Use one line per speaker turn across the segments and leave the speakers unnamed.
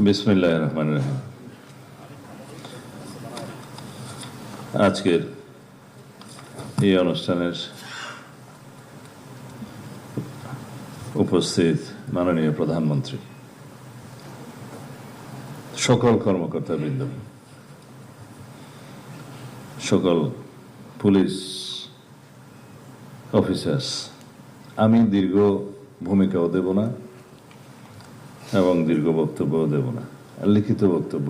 বিসমিল্লাহির রহমানির রহিম। আজকের এই অনুষ্ঠানের উপস্থিত মাননীয় প্রধানমন্ত্রী, সকল কর্মকর্তাবৃন্দ, সকল পুলিশ অফিসার্স, আমি দীর্ঘ ভূমিকাও দেব না এবং দীর্ঘ বক্তব্যও দেব না, লিখিত বক্তব্য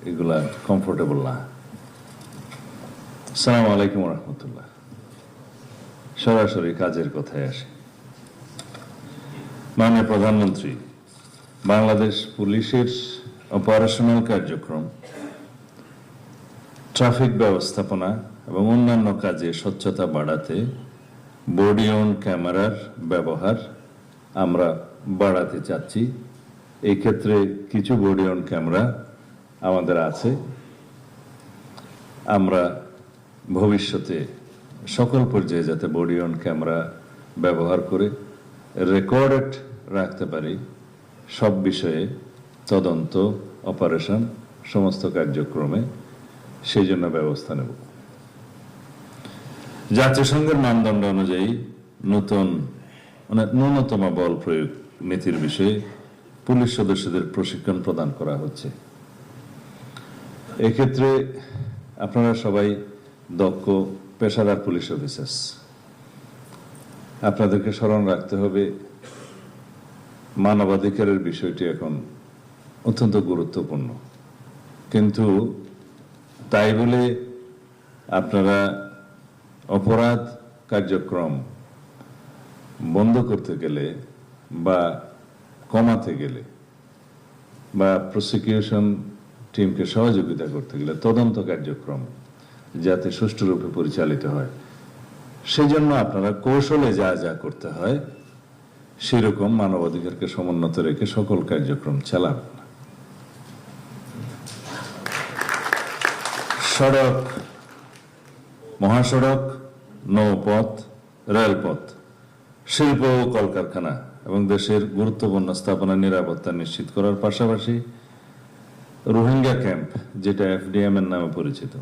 এগুলা কমফোর্টেবল না। আসসালামু আলাইকুম রহমতুল্লাহ। সরাসরি কাজের কথায় আসে। মাননীয় প্রধানমন্ত্রী, বাংলাদেশ পুলিশের অপারেশনাল কার্যক্রম, ট্রাফিক ব্যবস্থাপনা এবং অন্যান্য কাজে স্বচ্ছতা বাড়াতে বডি অন ক্যামেরার ব্যবহার আমরা বাড়াতে চাচ্ছি। এই ক্ষেত্রে কিছু বডি অন ক্যামেরা আমাদের আছে। আমরা ভবিষ্যতে সকল পর্যায়ে যাতে বডি অন ক্যামেরা ব্যবহার করে রেকর্ডেড রাখতে পারি, সব বিষয়ে তদন্ত, অপারেশন, সমস্ত কার্যক্রমে সেই জন্য ব্যবস্থা নেব। জাতিসংঘের মানদণ্ড অনুযায়ী ন্যূনতম বল প্রয়োগ নীতির বিষয়ে পুলিশ সদস্যদের প্রশিক্ষণ প্রদান করা হচ্ছে। এক্ষেত্রে আপনারা সবাই দক্ষ পেশাদার পুলিশ অফিসার্স। আপনাদেরকে স্মরণ রাখতে হবে, মানবাধিকারের বিষয়টি এখন অত্যন্ত গুরুত্বপূর্ণ, কিন্তু তাই বলে আপনারা অপরাধ কার্যক্রম বন্ধ করতে গেলে বা কমাতে গেলে বা প্রসিকিউশন টিমকে সহযোগিতা করতে গেলে তদন্ত কার্যক্রম যাতে সুষ্ঠুরূপে পরিচালিত হয়, সেই জন্য আপনারা কৌশলে যা যা করতে হয় সেরকম মানবাধিকারকে সমুন্নত রেখে সকল কার্যক্রম চালাবেন। সড়ক, মহাসড়ক, নৌপথ, রেলপথ, শিল্প ও কলকারখানা এবং দেশের গুরুত্বপূর্ণ স্থাপনার নিরাপত্তা নিশ্চিত করার পাশাপাশি রোহিঙ্গা ক্যাম্প, যেটা এফডিএম এর নামে পরিচিত,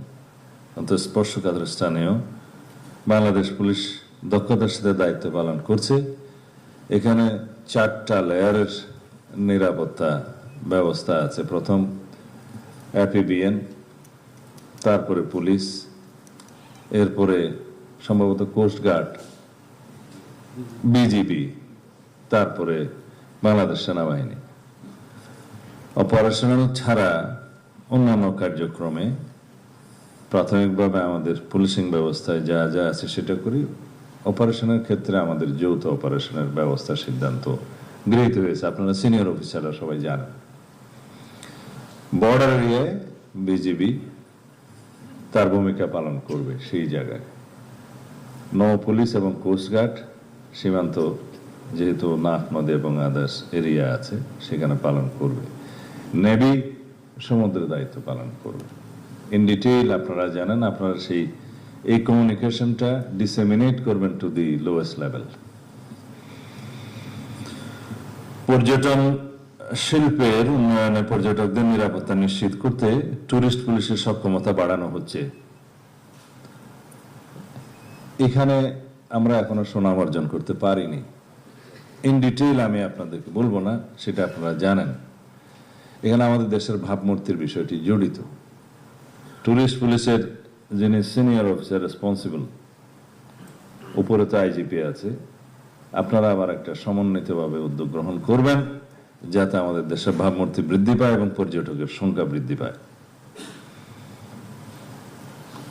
অন্তত স্পর্শকাতর স্থানেও বাংলাদেশ পুলিশ দক্ষতার সাথে দায়িত্ব পালন করছে। এখানে 4টা লেয়ারের নিরাপত্তা ব্যবস্থা আছে। প্রথম এপিবিএন, তারপরে পুলিশ, এরপরে সম্ভবত কোস্টগার্ড, বিজিবি, তারপরে বাংলাদেশ সেনাবাহিনী। অপারেশনাল ছাড়া অন্যান্য কার্যক্রমে প্রাথমিকভাবে আমাদের পুলিশিং ব্যবস্থায় যা যা আছে সেটা করি। অপারেশনের ক্ষেত্রে আমাদের যৌথ অপারেশনের ব্যবস্থার সিদ্ধান্ত গৃহীত হয়েছে, আপনারা সিনিয়র অফিসাররা সবাই জানেন। বর্ডার এরিয়ায় বিজিবি তার ভূমিকা পালন করবে সেই জায়গায়। নৌ পুলিশ এবং কোস্টগার্ড সীমান্ত, যেহেতু নাফ নদী এবং আদার্স এরিয়া আছে, সেখানে পালন করবে। নেভি সমুদ্রের দায়িত্ব পালন করবে। ইন ডিটেইল আপনারা জানেন, আপনারা এই কমিউনিকেশনটা ডিসেমিনেট করবেন টু দি লোয়েস্ট লেভেল। পর্যটন শিল্পের উন্নয়নে পর্যটকদের নিরাপত্তা নিশ্চিত করতে টুরিস্ট পুলিশের সক্ষমতা বাড়ানো হচ্ছে। এখানে আমরা এখনো সুনাম অর্জন করতে পারিনি। ইন ডিটেইল আমি আপনাদেরকে বলবো না, সেটা আপনারা জানেন। এখানে আমাদের দেশের ভাবমূর্তির বিষয়টি জড়িত। টুরিস্ট পুলিশের যিনি সিনিয়র অফিসার রেসপন্সিবল, উপরে তো আইজিপি আছে, আপনারা আবার একটা সমন্বিতভাবে উদ্যোগ গ্রহণ করবেন যাতে আমাদের দেশের ভাবমূর্তি বৃদ্ধি পায় এবং পর্যটকের সংখ্যা বৃদ্ধি পায়।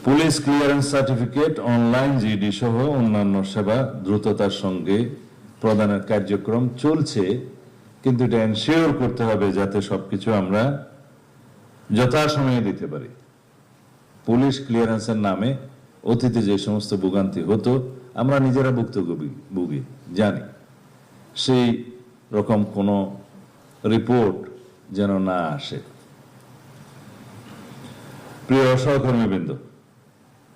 Police clearance certificate, online GD সহ অন্যান্য সেবা দ্রুততার সঙ্গে প্রদানের কার্যক্রম চলছে, কিন্তু এটা এনশিওর করতে হবে যাতে সবকিছু আমরা যথাসময়ে দিতে পারি। পুলিশ ক্লিয়ারেন্সের নামে অতীতে যে সমস্ত ভোগান্তি হতো, আমরা নিজেরা ভুগি জানি, সেই রকম কোনো রিপোর্ট যেন না আসে। প্রিয় সহকর্মীবৃন্দ,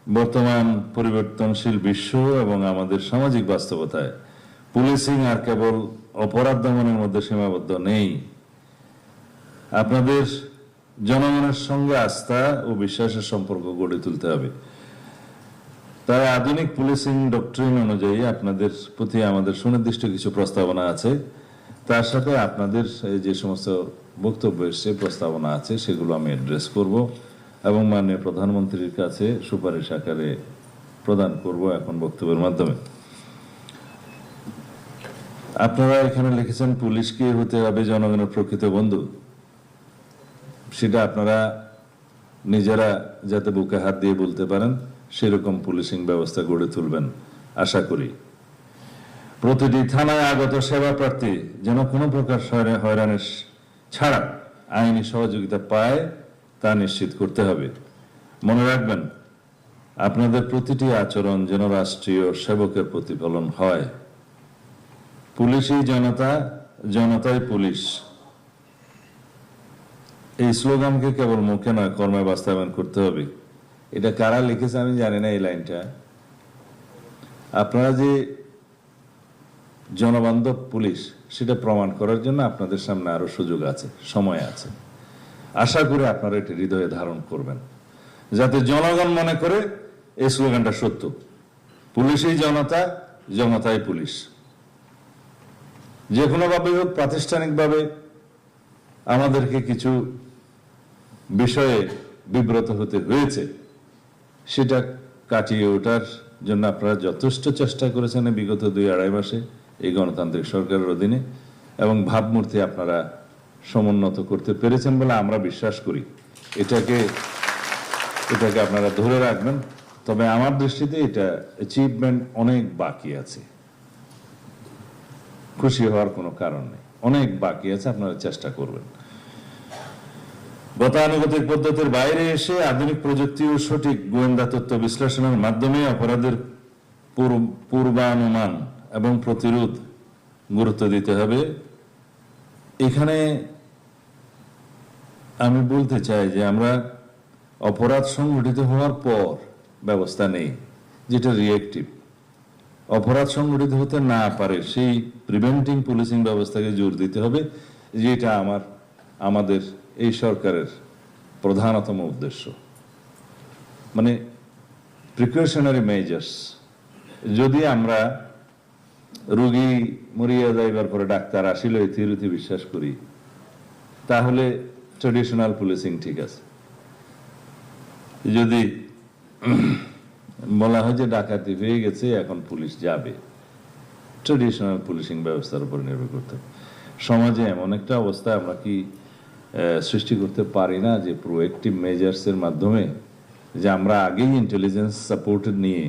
বর্তমান পরিবর্তনশীল বিশ্ব এবং আমাদের সামাজিক বাস্তবতায় পুলিশিং আর কেবল অপরাধ দমনের মধ্যে সীমাবদ্ধ নেই। আপনাদের জনগণের সঙ্গে আস্থা ও বিশ্বাসের সম্পর্ক গড়ে তুলতে হবে। তাই আধুনিক পুলিশিং ডক্ট্রিন অনুযায়ী আপনাদের প্রতি আমাদের সুনির্দিষ্ট কিছু প্রস্তাবনা আছে। তার সাথে আপনাদের যে সমস্ত বক্তব্য এসছে, প্রস্তাবনা আছে, সেগুলো আমি অ্যাড্রেস করব এবং মাননীয় প্রধানমন্ত্রীর কাছে সুপারিশ আকারে প্রদান করব এখন বক্তব্যের মাধ্যমে। আপনারা এখানে লিখেছেন পুলিশকে হতে হবে জনগণের প্রকৃত বন্ধু। সেটা আপনারা নিজেরা যাতে বুকে হাত দিয়ে বলতে পারেন সেরকম পুলিশিং ব্যবস্থা গড়ে তুলবেন আশা করি। প্রতিটি থানায় আগত সেবা প্রার্থী যেন কোনো প্রকার হয়রানির ছাড়া আইনি সহযোগিতা পায় তা নিশ্চিত করতে হবে। মনে রাখবেন, আপনাদের প্রতিটি আচরণ যেন রাষ্ট্রীয় সেবকের প্রতিফলন হয়। পুলিশই জনতা, জনতাই পুলিশ, এই স্লোগানকে কেবল মুখে নয় কর্মে বাস্তবায়ন করতে হবে। এটা কারা লিখেছে আমি জানি না এই লাইনটা। আপনারা যে জনবান্ধব পুলিশ সেটা প্রমাণ করার জন্য আপনাদের সামনে আরো সুযোগ আছে, সময় আছে। আশা করি আপনারা এটি হৃদয়ে ধারণ করবেন, যাতে জনগণ মনে করে এই স্লোগানটা সত্য। পুলিশই জনতা, জনতাই পুলিশ। যে কোনো ভাবে হোক প্রাতিষ্ঠানিকভাবে আমাদেরকে কিছু বিষয়ে বিব্রত হতে হয়েছে, সেটা কাটিয়ে ওঠার জন্য আপনারা যথেষ্ট চেষ্টা করেছেন বিগত 2-2.5 মাসে এই গণতান্ত্রিক সরকারের অধীনে, এবং ভাবমূর্তি আপনারা সমুন্নত করতে পেরেছেন বলে আমরা বিশ্বাস করি। এটাকে আপনারা ধরে রাখবেন। তবে আমার দৃষ্টিতে এটা অ্যাচিভমেন্ট অনেক বাকি আছে, খুশি হওয়ার কোনো কারণ নেই, অনেক বাকি আছে, আপনারা চেষ্টা করবেন। গতানুগতিক পদ্ধতির বাইরে এসে আধুনিক প্রযুক্তি ও সঠিক গোয়েন্দা তথ্য বিশ্লেষণের মাধ্যমে অপরাধের পূর্বানুমান এবং প্রতিরোধ গুরুত্ব দিতে হবে। এখানে আমি বলতে চাই যে আমরা অপরাধ সংঘটিত হওয়ার পর ব্যবস্থা নেই, যেটা রিয়েক্টিভ। অপরাধ সংঘটিত হতে না পারে সেই প্রিভেন্টিং পুলিশিং ব্যবস্থাকে জোর দিতে হবে, যেটা আমাদের এই সরকারের প্রধানতম উদ্দেশ্য। মানে প্রিকশনারি মেজার্স। যদি আমরা রোগী মরিয়া যাইবার পরে ডাক্তার আসিল এই থিওরিতে বিশ্বাস করি, তাহলে ট্রেডিশনাল পুলিশিং ঠিক আছে। যদি বলা হয় যে ডাকাতি হয়ে গেছে এখন পুলিশ যাবে, ট্রেডিশনাল পুলিশিং ব্যবস্থার উপর নির্ভর করতে। সমাজে এমন একটা অবস্থা আমরা কি সৃষ্টি করতে পারি না যে প্রোঅ্যাক্টিভ মেজার্সের মাধ্যমে, যে আমরা আগেই ইন্টেলিজেন্স সাপোর্টেড নিয়ে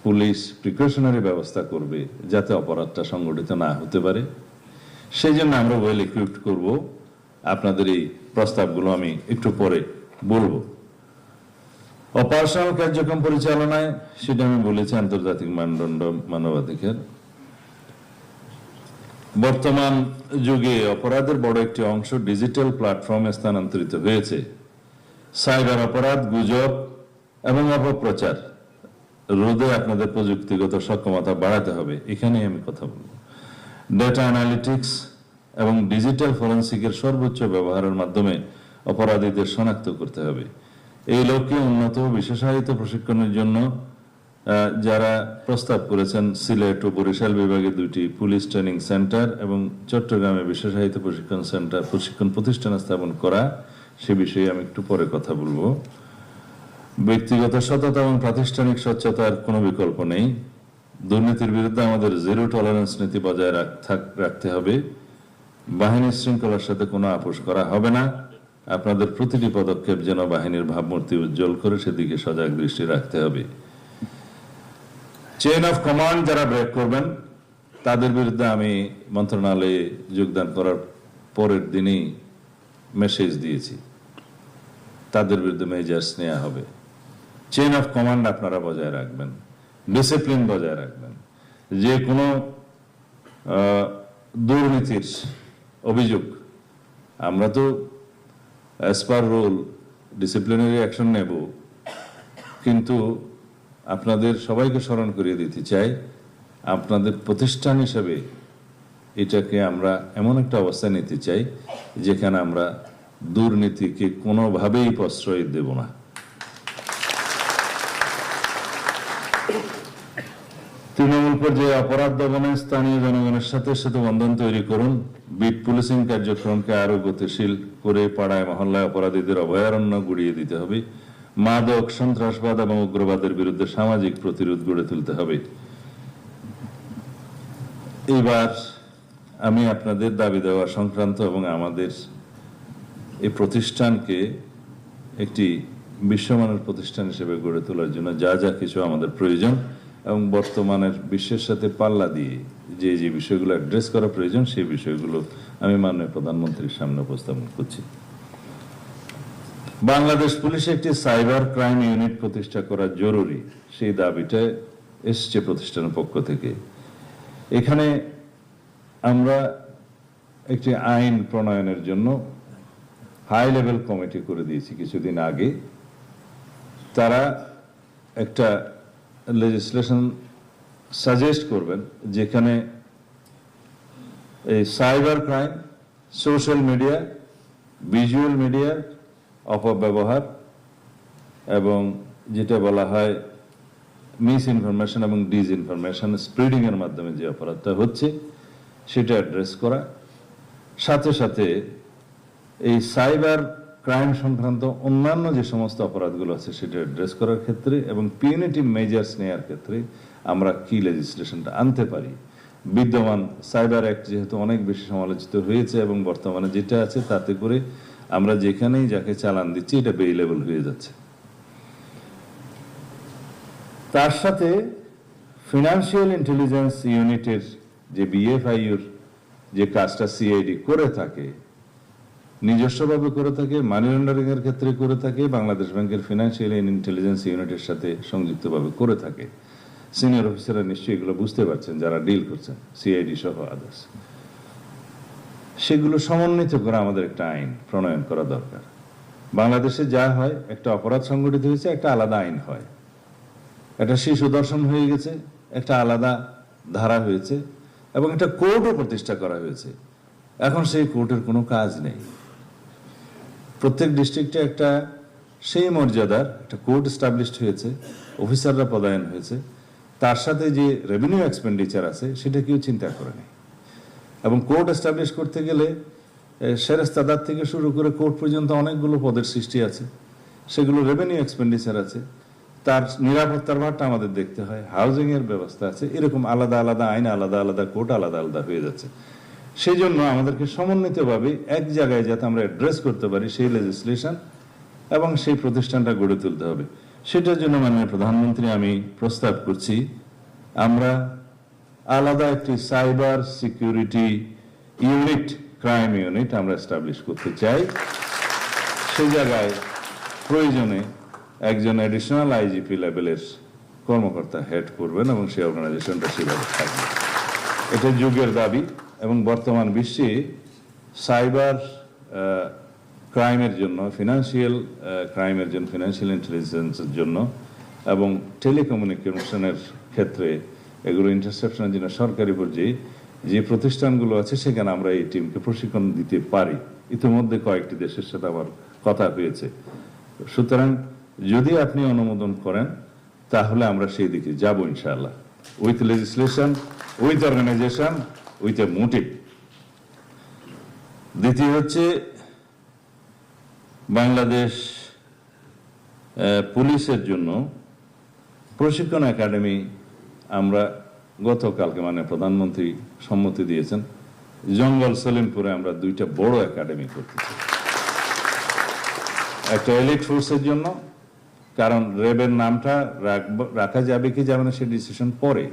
পুলিশ প্রিকশনারি ব্যবস্থা করবে যাতে অপরাধটা সংগঠিত না হতে পারে। সেই জন্য আমরা ওয়েল ইকুইপড করব। আপনাদের এই প্রস্তাবগুলো আমি একটু পরে বলবো। অপারেশনাল কার্যক্রম পরিচালনায়, সেটা আমি বলেছি, আন্তর্জাতিক মানদণ্ড মানবাধিকার। বর্তমান যুগে অপরাধের বড় একটি অংশ ডিজিটাল প্ল্যাটফর্মে স্থানান্তরিত হয়েছে। সাইবার অপরাধ, গুজব এবং অপপ্রচার রোধে আপনাদের প্রযুক্তিগত সক্ষমতা বাড়াতে হবে। এখানেই আমি কথা বলবো। ডেটা অ্যানালিটিক্স এবং ডিজিটাল ফরেনসিকের সর্বোচ্চ ব্যবহারের মাধ্যমে অপরাধীদের শনাক্ত করতে হবে। এই লক্ষ্যে উন্নত বিশেষায়িত প্রশিক্ষণের জন্য যারা প্রস্তাব করেছেন, সিলেট ও বরিশাল বিভাগে 2টি পুলিশ ট্রেনিং সেন্টার এবং চট্টগ্রামে বিশেষায়িত প্রশিক্ষণ প্রতিষ্ঠান স্থাপন করা, সে বিষয়ে আমি একটু পরে কথা বলবো। ব্যক্তিগত সততা এবং প্রাতিষ্ঠানিক স্বচ্ছতার কোনো বিকল্প নেই। দুর্নীতির বিরুদ্ধে আমাদের জিরো টলারেন্স নীতি বজায় রাখতে হবে। বাহিনীর শৃঙ্খলার সাথে কোনো আপোষ করা হবে না। আপনাদের প্রতিটি পদক্ষেপ যেন বাহিনীর ভাবমূর্তি উজ্জ্বল করে সেদিকে সজাগ দৃষ্টি রাখতে হবে। চেইন অফ কমান্ড যারা ব্রেক করবেন তাদের বিরুদ্ধে আমি মন্ত্রণালয়ে যোগদান করার পরের দিনই মেসেজ দিয়েছি, তাদের বিরুদ্ধে মেজার্স নেওয়া হবে। চেইন অফ কমান্ড আপনারা বজায় রাখবেন, ডিসিপ্লিন বজায় রাখবেন। যে কোনো দুর্নীতির অভিযোগ আমরা তো as per rule disciplinary action নেব, কিন্তু আপনাদের সবাইকে স্মরণ করিয়ে দিতে চাই, আপনাদের প্রতিষ্ঠান হিসেবে এটাকে আমরা এমন একটা অবস্থায় নিতে চাই যেখানে আমরা দুর্নীতিকে কোনোভাবেই প্রশ্রয় দেব না। তৃণমূল পর্যায়ে অপরাধ দমনে স্থানীয় জনগণের সাথে সেতু বন্ধন তৈরি করুন। বিট পুলিশিং কার্যক্রমকে আরো গতিশীল করে পাড়ায় মহল্লায় অপরাধীদের অভয়ারণ্য গুড়িয়ে দিতে হবে। মাদক, সন্ত্রাসবাদ এবং উগ্রবাদের বিরুদ্ধে সামাজিক প্রতিরোধ গড়ে তুলতে হবে। এবার আমি আপনাদের দাবি দেওয়া সংক্রান্ত এবং আমাদের এই প্রতিষ্ঠানকে একটি বিশ্বমানের প্রতিষ্ঠান হিসেবে গড়ে তোলার জন্য যা যা কিছু আমাদের প্রয়োজন এবং বর্তমানের বিশ্বের সাথে পাল্লা দিয়ে যে যে বিষয়গুলো অ্যাড্রেস করা প্রয়োজন সেই বিষয়গুলো আমি মাননীয় প্রধানমন্ত্রীর সামনে উপস্থাপন করছি। বাংলাদেশ পুলিশে একটি সাইবার ক্রাইম ইউনিট প্রতিষ্ঠা করা জরুরি, সেই দাবিটা এসছে প্রতিষ্ঠানের পক্ষ থেকে। এখানে আমরা একটি আইন প্রণয়নের জন্য হাই লেভেল কমিটি করে দিয়েছি কিছুদিন আগে। তারা একটা লেজিসলেশন সাজেস্ট করবেন যেখানে এই cyber crime, social media, visual মিডিয়ার অপব্যবহার এবং যেটা বলা হয় মিস ইনফরমেশন এবং ডিসইনফরমেশন স্প্রেডিং এর মাধ্যমে যে অপরাধটা হচ্ছে সেটা অ্যাড্রেস করা, সাথে সাথে এই সাইবার ক্রাইম সংক্রান্ত অন্যান্য যে সমস্ত অপরাধগুলো আছে সেটা অ্যাড্রেস করার ক্ষেত্রে এবং পিউনিটিভ মেজার্স নেওয়ার ক্ষেত্রে আমরা কি লেজিসলেশনটা আনতে পারি। বিদ্যমান সাইবার অ্যাক্ট যেহেতু অনেক বেশি সমালোচিত হয়েছে এবং বর্তমানে যেটা আছে তাতে করে আমরা যেখানেই যাকে চালান দিচ্ছি এটা বেইলেবল হয়ে যাচ্ছে। তার সাথে ফিনান্সিয়াল ইন্টেলিজেন্স ইউনিটের যে বিএফআইউর যে কাজটা সিআইডি করে থাকে, নিজস্বভাবে করে থাকে, মানি লন্ডারিং এর ক্ষেত্রে করে থাকে, বাংলাদেশ ব্যাংকের ফিনান্সিয়াল ইন্টেলিজেন্স ইউনিটের সাথে সংযুক্তভাবে করে থাকে। সিনিয়র অফিসাররা নিশ্চয়ই এগুলো বুঝতে পারছেন যারা ডিল করছেন, সিআইডি সহ আদার্স। সেগুলো সমন্বিত করে আমাদের একটা আইন প্রণয়ন করা দরকার। বাংলাদেশে যা হয়, একটা অপরাধ সংগঠিত হয়েছে, একটা আলাদা আইন হয়। একটা শিশু দর্শন হয়ে গেছে, একটা আলাদা ধারা হয়েছে এবং একটা কোর্টও প্রতিষ্ঠা করা হয়েছে। এখন সেই কোর্টের কোনো কাজ নেই। প্রত্যেক ডিস্ট্রিক্টে একটা সেই মর্যাদার একটা কোর্ট এস্টাবলিশড হয়েছে, অফিসাররা পদায়ন হয়েছে, তার সাথে যে রেভিনিউ এক্সপেন্ডিচার আছে সেটা কেউ চিন্তা করে নেই। এবং কোর্ট এস্টাবলিশ করতে গেলে সেরেস্তাদার থেকে শুরু করে কোর্ট পর্যন্ত অনেকগুলো পদের সৃষ্টি আছে, সেগুলো রেভিনিউ এক্সপেন্ডিচার আছে, তার নিরাপত্তার ভারটা আমাদের দেখতে হয়, হাউজিং এর ব্যবস্থা আছে। এরকম আলাদা আলাদা আইন, আলাদা আলাদা কোর্ট, আলাদা আলাদা হয়ে যাচ্ছে। সেই জন্য আমাদেরকে সমন্বিতভাবে এক জায়গায় যাতে আমরা অ্যাড্রেস করতে পারি সেই লেজিসলেশন এবং সেই প্রতিষ্ঠানটা গড়ে তুলতে হবে। সেটার জন্য মাননীয় প্রধানমন্ত্রী আমি প্রস্তাব করছি আমরা আলাদা একটি cyber security unit, crime unit আমরা এস্টাবলিশ করতে চাই। সেই জায়গায় প্রয়োজনে একজন অ্যাডিশনাল আইজিপি লেভেলের কর্মকর্তা হেড করবেন এবং সেই অর্গানাইজেশনটা সেভাবে থাকবে। এটা যুগের দাবি এবং বর্তমান বিশ্বে সাইবার ক্রাইমের জন্য, ফিনান্সিয়াল ক্রাইমের জন্য, ফিনান্সিয়াল ইন্টেলিজেন্সের জন্য এবং টেলিকমিউনিকেশনের ক্ষেত্রে এগুলো ইন্টারসেপশনের জন্য সরকারি পর্যায়ে যে প্রতিষ্ঠানগুলো আছে সেখানে আমরা এই টিমকে প্রশিক্ষণ দিতে পারি। ইতিমধ্যে কয়েকটি দেশের সাথে আমার কথা হয়েছে। সুতরাং যদি আপনি অনুমোদন করেন তাহলে আমরা সেই দিকে যাব ইনশাআল্লাহ, with legislation, with organisation, with a motive. দ্বিতীয় হচ্ছে বাংলাদেশ পুলিশের জন্য প্রশিক্ষণ একাডেমি আমরা গতকালকে মানে প্রধানমন্ত্রী সম্মতি দিয়েছেন, জঙ্গল সলিমপুরে আমরা দুইটা বড় একাডেমি করতেছি। একটা এলিট ফোর্সের জন্য, কারণ র্যাবের নামটা রাখা যাবে কি যাবে না সে ডিসিশন পরে।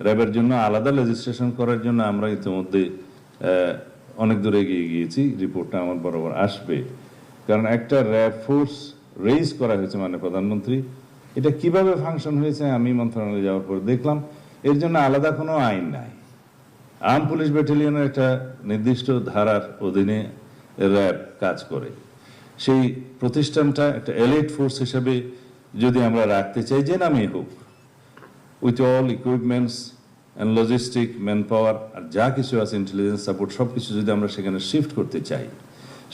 র্যাবের জন্য আলাদা লেজিসলেশন করার জন্য আমরা ইতিমধ্যে অনেক দূরে এগিয়ে গিয়েছি, রিপোর্টটা আমার বরাবর আসবে। কারণ একটা র্যাব ফোর্স রেইজ করা হয়েছে মানে প্রধানমন্ত্রী, এটা কিভাবে ফাংশন হয়েছে আমি মন্ত্রণালয়ে যাওয়ার পর দেখলাম এর জন্য আলাদা কোনো আইন নাই। আর্ম পুলিশ ব্যাটালিয়নের একটা নির্দিষ্ট ধারার অধীনে র্যাব কাজ করে। সেই প্রতিষ্ঠানটা একটা এলিট ফোর্স হিসেবে যদি আমরা রাখতে চাই, যে নামেই হোক, with all equipments logistic, man power আর যা কিছু আছে, ইন্টেলিজেন্স সাপোর্ট, সব কিছু যদি আমরা সেখানে শিফট করতে চাই,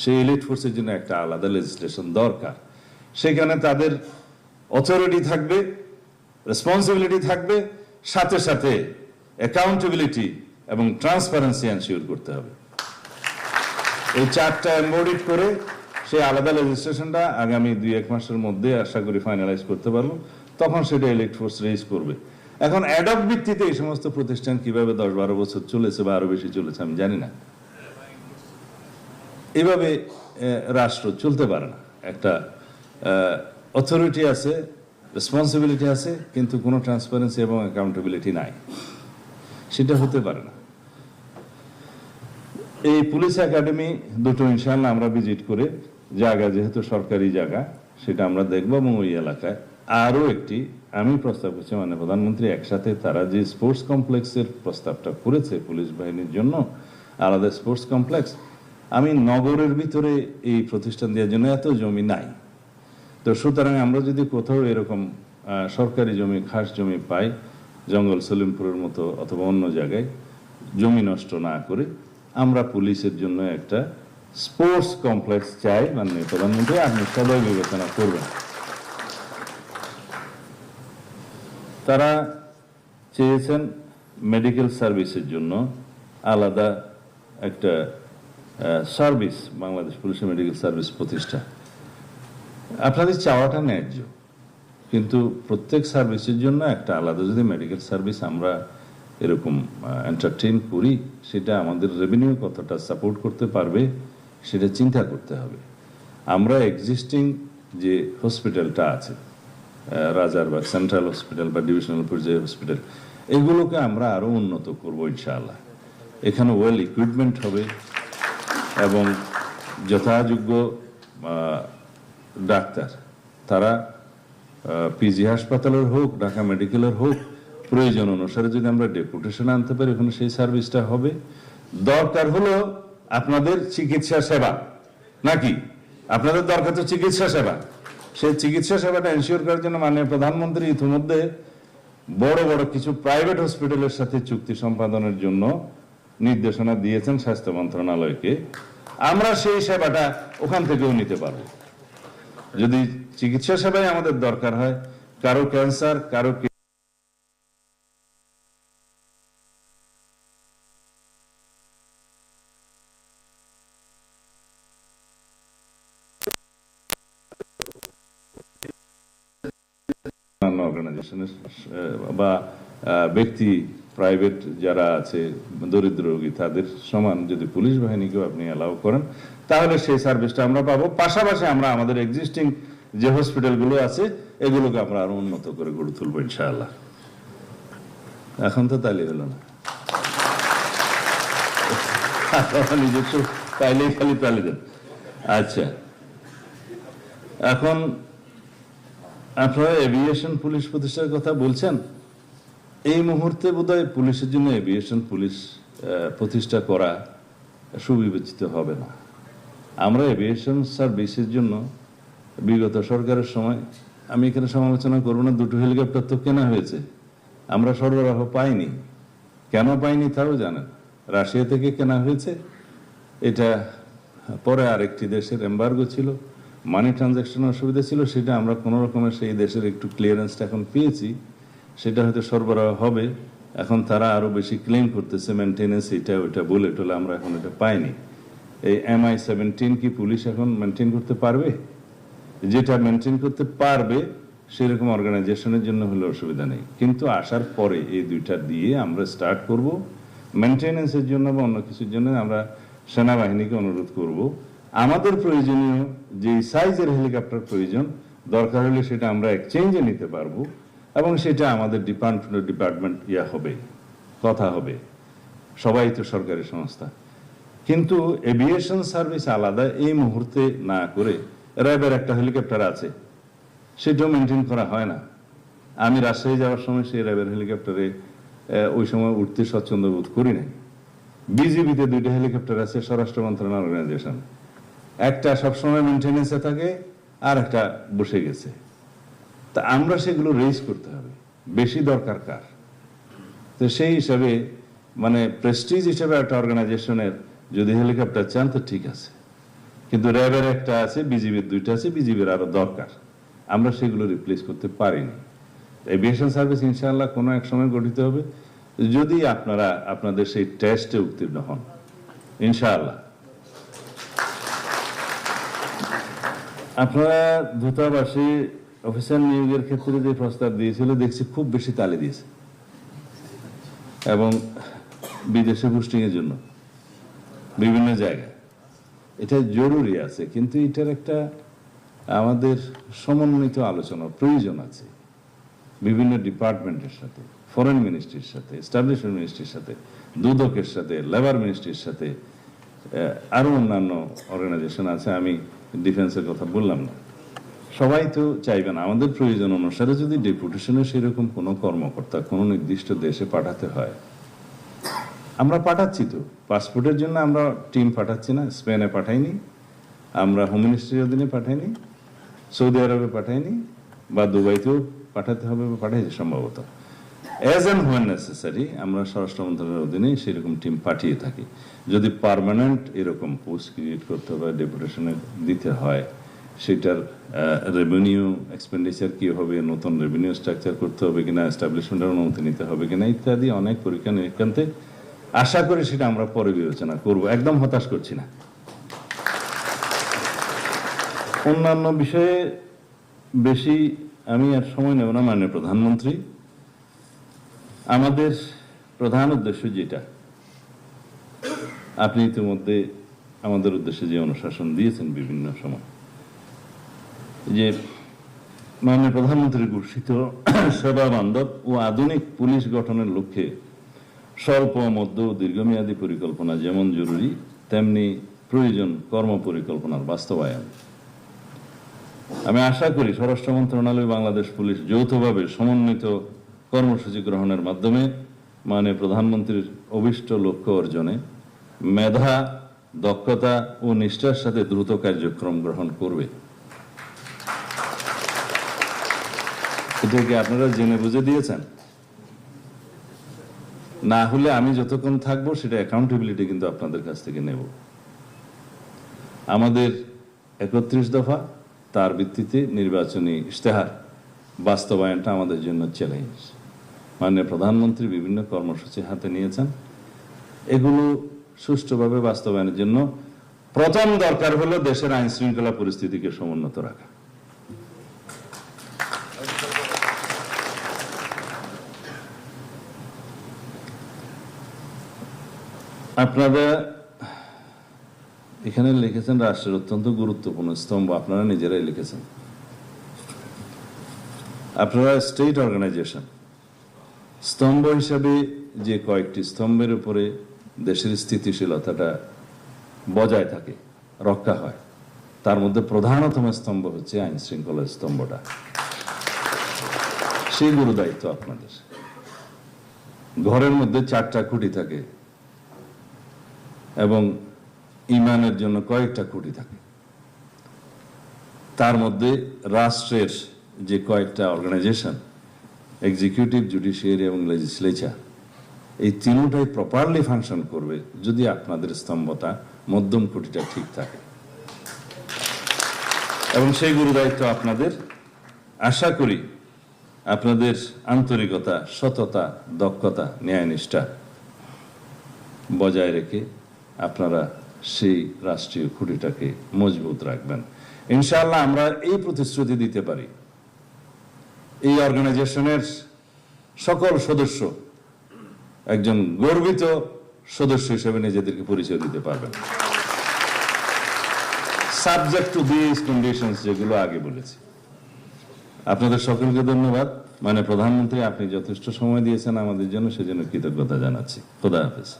সেই এলিট ফোর্সের জন্য একটা আলাদা লেজিসলেশন দরকার। সেখানে তাদের অথরিটি থাকবে, রেসপন্সিবিলিটি থাকবে, সাথে সাথে অ্যাকাউন্টেবিলিটি এবং ট্রান্সপারেন্সি এনশিওর করতে হবে। এই চারটা এমবডিড করে সেই আলাদা লেজিসলেশনটা আগামী 2-1 মাসের মধ্যে আশা করি ফাইনালাইজ করতে পারবো। তখন সেটা এলিট ফোর্স রেজ করবে। এখন অ্যাডপ ভিত্তিতে এই সমস্ত প্রতিষ্ঠান কিভাবে 10-12 বছর চলেছে বা আরো বেশি চলেছে আমি জানি না। এভাবে রাষ্ট্র চলতে পারে না। একটা অথরিটি আছে, রেসপন্সিবিলিটি আছে, কিন্তু কোনো ট্রান্সপারেন্সি এবং অ্যাকাউন্টেবিলিটি নাই, সেটা হতে পারে না। এই পুলিশ একাডেমি দুটো ইনশাআল্লাহ আমরা ভিজিট করে, জায়গা যেহেতু সরকারি জায়গা সেটা আমরা দেখবো, এবং ওই এলাকায় আরো একটি আমি প্রস্তাব করছি, মানে প্রধানমন্ত্রী একসাথে তারা যে স্পোর্টস কমপ্লেক্সের প্রস্তাবটা করেছে পুলিশ বাহিনীর জন্য, আলাদা স্পোর্টস কমপ্লেক্স, আমি নগরের ভিতরে এই প্রতিষ্ঠান দেওয়ার জন্য এত জমি নাই। তো সুতরাং আমরা যদি কোথাও এরকম সরকারি জমি, খাস জমি পাই, জঙ্গল সলিমপুরের মতো অথবা অন্য জায়গায়, জমি নষ্ট না করে আমরা পুলিশের জন্য একটা স্পোর্টস কমপ্লেক্স চাই। মানে প্রধানমন্ত্রী আপনি সবাই বিবেচনা করবেন। তারা চেয়েছেন মেডিকেল সার্ভিসের জন্য আলাদা একটা সার্ভিস, বাংলাদেশ পুলিশের মেডিকেল সার্ভিস প্রতিষ্ঠা। আপনাদের চাওয়াটা ন্যায্য, কিন্তু প্রত্যেক সার্ভিসের জন্য একটা আলাদা যদি মেডিকেল সার্ভিস আমরা এরকম এন্টারটেইন করি, সেটা আমাদের রেভিনিউ কতটা সাপোর্ট করতে পারবে সেটা চিন্তা করতে হবে। আমরা এক্সিস্টিং যে হসপিটালটা আছে, রাজারবাগ সেন্ট্রাল হসপিটাল বা ডিভিশনাল পর্যায়ে হসপিটাল, এগুলোকে আমরা আরো উন্নত করব ইনশাআল্লাহ। এখানে ওয়েল ইকুইপমেন্ট হবে এবং যথাযোগ্য ডাক্তার, তারা পিজি হাসপাতালের হোক, ঢাকা মেডিকেলের হোক, প্রয়োজন অনুসারে যদি আমরা ডেপুটেশন আনতে পারি, ওখানে সেই সার্ভিসটা হবে। দরকার হলো আপনাদের চিকিৎসা সেবা, নাকি আপনাদের দরকার তো চিকিৎসা সেবা, সেই চিকিৎসা সেবাটা এনশিওর করার জন্য মাননীয় প্রধানমন্ত্রী ইতিমধ্যে বড় বড় কিছু প্রাইভেট হসপিটালের সাথে চুক্তি সম্পাদনের জন্য নির্দেশনা দিয়েছেন স্বাস্থ্য মন্ত্রণালয়কে। আমরা সেই সেবাটা ওখান থেকেও নিতে পারবো। যদি চিকিৎসা সেবায় আমাদের দরকার হয়, কারো ক্যান্সার, কারো অর্গানাইজেশনের বা ব্যক্তি প্রাইভেট যারা আছে দরিদ্র রোগী, তাদের সমান যদি পুলিশ বাহিনীকেও আপনি অ্যালাউ করেন, তাহলে সেই সার্ভিসটা আমরা পাবো। পাশাপাশি আমরা আমাদের এক্সিস্টিং যে হসপিটালগুলো আছে এগুলোকে আমরা আরো উন্নত করে গড়ে তুলবো ইনশাআল্লাহ। এখন তো তালি হলো না, নিজস্ব পাইলেই খালি তালি দেন। আচ্ছা, এখন আপনারা এভিয়েশন পুলিশ প্রতিষ্ঠার কথা বলছেন। এই মুহূর্তে বোধহয় পুলিশের জন্য এভিয়েশন পুলিশ প্রতিষ্ঠা করা সুবিবেচিত হবে না। আমরা এভিয়েশন সার্ভিসের জন্য বিগত সরকারের সময়, আমি এখানে সমালোচনা করবো না, 2টো হেলিকপ্টার তো কেনা হয়েছে, আমরা সরবরাহ পাইনি। কেন পাইনি তাও জানেন, রাশিয়া থেকে কেনা হয়েছে। এটা পরে আরেকটি দেশের এম্বার্গো ছিল, মানি ট্রানজাকশনের অসুবিধা ছিল, সেটা আমরা কোনো রকমের সেই দেশের একটু ক্লিয়ারেন্সটা এখন পেয়েছি, সেটা হয়তো সরবরাহ হবে। এখন তারা আরো বেশি ক্লেম করতেছে মেনটেনেন্স, এটা ওইটা বলে টোলে, আমরা এখন এটা পাইনি। এই MI-17 কি পুলিশ এখন মেনটেন করতে পারবে? যেটা মেনটেন করতে পারবে সেরকম অর্গানাইজেশনের জন্য হলে অসুবিধা নেই, কিন্তু আসার পরে এই দুইটা দিয়ে আমরা স্টার্ট করব। মেনটেনেন্সের জন্য বা অন্য কিছুর জন্য আমরা সেনাবাহিনীকে অনুরোধ করব, আমাদের প্রয়োজনীয় যে সাইজের হেলিকপ্টার প্রয়োজন, দরকার হলে সেটা আমরা এক্সচেঞ্জে নিতে পারবো, এবং সেটা আমাদের ডিপার্টমেন্ট হবে, কথা হবে, সবাই তো সরকারি সংস্থা। কিন্তু এভিয়েশন সার্ভিস আলাদা এই মুহূর্তে না করে, র্যাবের একটা হেলিকপ্টার আছে, সেটাও মেনটেন করা হয় না। আমি রাজশাহী যাওয়ার সময় সেই র্যাবের হেলিকপ্টারে ওই সময় উঠতে স্বচ্ছন্দ বোধ করি নাই। বিজিবিতে 2টা হেলিকপ্টার আছে, স্বরাষ্ট্র মন্ত্রণালয় অর্গানাইজেশন, একটা সবসময় মেনটেনেন্সে থাকে আর একটা বসে গেছে। তা আমরা সেগুলো রেজ করতে হবে, বেশি দরকার কার। তো সেই হিসাবে মানে প্রেস্টিজ হিসেবে একটা অর্গানাইজেশনের যদি হেলিকপ্টার চান তো ঠিক আছে, কিন্তু র্যাবের একটা আছে, বিজিবির 2টা আছে, বিজিবির আরো দরকার, আমরা সেগুলো রিপ্লেস করতে পারিনি। এভিয়েশন সার্ভিস ইনশাআল্লাহ কোনো এক সময় গঠিত হবে যদি আপনারা আপনাদের সেই টেস্টে উত্তীর্ণ হন ইনশাআল্লাহ। আপনারা দূতাবাসে অফিসার নিয়োগের ক্ষেত্রে যে প্রস্তাব দিয়েছিল দেখছি খুব বেশি তালে দিয়েছে, এবং বিদেশে পোস্টিং এর জন্য বিভিন্ন জায়গায় এটা জরুরি আছে, কিন্তু এটার একটা আমাদের সমন্বিত আলোচনার প্রয়োজন আছে বিভিন্ন ডিপার্টমেন্টের সাথে, ফরেন মিনিস্ট্রির সাথে, এস্টাবলিশমেন্ট মিনিস্ট্রির সাথে, দুদকের সাথে, লেবার মিনিস্ট্রির সাথে, আরো অন্যান্য অর্গানাইজেশন আছে, আমি ডিফেন্সের কথা বললাম না। সবাই তো চাইবে না। আমাদের প্রয়োজন অনুসারে যদি ডেপুটেশনে সেরকম কোনো কর্মকর্তা কোনো নির্দিষ্ট দেশে পাঠাতে হয়, আমরা পাঠাচ্ছি তো। পাসপোর্টের জন্য আমরা টিম পাঠাচ্ছি না, স্পেনে পাঠাইনি, আমরা হোম মিনিস্ট্রির অধীনে পাঠাইনি, সৌদি আরবে পাঠাইনি, বা দুবাইতেও পাঠাতে হবে বা পাঠাইছি সম্ভবত। অ্যাজ অ্যান্ড হোয়েন নেসেসারি আমরা স্বরাষ্ট্র মন্ত্রণালয়ের অধীনে সেরকম টিম পাঠিয়ে থাকি। যদি পার্মানেন্ট এরকম পোস্ট ক্রিয়েট করতে হবে, ডেপুটেশনে দিতে হয়, সেটার রেভিনিউ এক্সপেন্ডিচার কি হবে, নতুন রেভিনিউ স্ট্রাকচার করতে হবে কিনা, এস্টাবলিশমেন্টের অনুমতি নিতে হবে কিনা ইত্যাদি অনেক পরীক্ষা নিরীক্ষান্তে আশা করি সেটা আমরা পরে বিবেচনা করব, একদম হতাশ করছি না। অন্যান্য বিষয়ে বেশি আমি আর সময় নেব না। মাননীয় প্রধানমন্ত্রী, আমাদের প্রধান উদ্দেশ্য যেটা, আপনি ইতিমধ্যে আমাদের উদ্দেশ্যে যে অনুশাসন দিয়েছেন বিভিন্ন সময়, যে মাননীয় প্রধানমন্ত্রী ঘোষিত সেবা বান্ধব ও আধুনিক পুলিশ গঠনের লক্ষ্যে স্বল্প, মধ্য ও দীর্ঘমেয়াদী পরিকল্পনা যেমন জরুরি তেমনি প্রয়োজন কর্ম পরিকল্পনার বাস্তবায়ন। আমি আশা করি স্বরাষ্ট্র মন্ত্রণালয়, বাংলাদেশ পুলিশ যৌথভাবে সমন্বিত কর্মসূচি গ্রহণের মাধ্যমে মাননীয় প্রধানমন্ত্রীর অভীষ্ট লক্ষ্য অর্জনে মেধা, দক্ষতা ও নিষ্ঠার সাথে দ্রুত কার্যক্রম গ্রহণ করবে। এটাকে আপনারা জেনে বুঝে দিয়েছেন? না হলে আমি যতক্ষণ থাকবো সেটা অ্যাকাউন্টেবিলিটি কিন্তু আপনাদের কাছ থেকে নেব। আমাদের 31 দফা, তার ভিত্তিতে নির্বাচনী ইশতেহার বাস্তবায়নটা আমাদের জন্য চ্যালেঞ্জ। মাননীয় প্রধানমন্ত্রী বিভিন্ন কর্মসূচি হাতে নিয়েছেন, এগুলো সুষ্ঠুভাবে বাস্তবায়নের জন্য প্রথম দরকার হলো দেশের আইন শৃঙ্খলা পরিস্থিতিকে সমুন্নত রাখা। আপনারা এখানে লিখেছেন রাষ্ট্রের অত্যন্ত গুরুত্বপূর্ণ স্তম্ভ, আপনারা নিজেরাই লিখেছেন। আপনারা স্টেট অর্গানাইজেশন, স্তম্ভ হিসাবে যে কয়েকটি স্তম্ভের উপরে দেশের স্থিতিশীলতাটা বজায় থাকে, রক্ষা হয়, তার মধ্যে প্রধানতম স্তম্ভ হচ্ছে আইন শৃঙ্খলার স্তম্ভটা। সেই গুরু দায়িত্ব আপনাদের। ঘরের মধ্যে 4টা খুঁটি থাকে এবং ইমানের জন্য কয়েকটা খুঁটি থাকে। তার মধ্যে রাষ্ট্রের যে কয়েকটা অর্গানাইজেশন, এক্সিকিউটিভ, জুডিশিয়ারি এবং লেজিসলেচার, এই তিনটাই প্রপারলি ফাংশন করবে যদি আপনাদের স্তম্ভটা, মধ্যম খুঁটিটা ঠিক থাকে। এবং সেই গুরু দায়িত্ব আপনাদের। আশা করি আপনাদের আন্তরিকতা, সততা, দক্ষতা, ন্যায়নিষ্ঠা বজায় রেখে আপনারা সেই রাষ্ট্রীয় খুঁটিটাকে মজবুত রাখবেন। ইনশাআল্লাহ আমরা এই প্রতিশ্রুতি দিতে পারি, এই অর্গানাইজেশনের সকল সদস্য একজন গর্বিত সদস্য হিসেবে নিজেদেরকে পরিচয় দিতে পারবেন, সাবজেক্ট টু দিস কন্ডিশনস যেগুলো আগে বলেছি। আপনাদের সকলকে ধন্যবাদ। মানে প্রধানমন্ত্রী, আপনি যথেষ্ট সময় দিয়েছেন আমাদের জন্য, সেজন্য কৃতজ্ঞতা জানাচ্ছি। খোদা হাফেজ।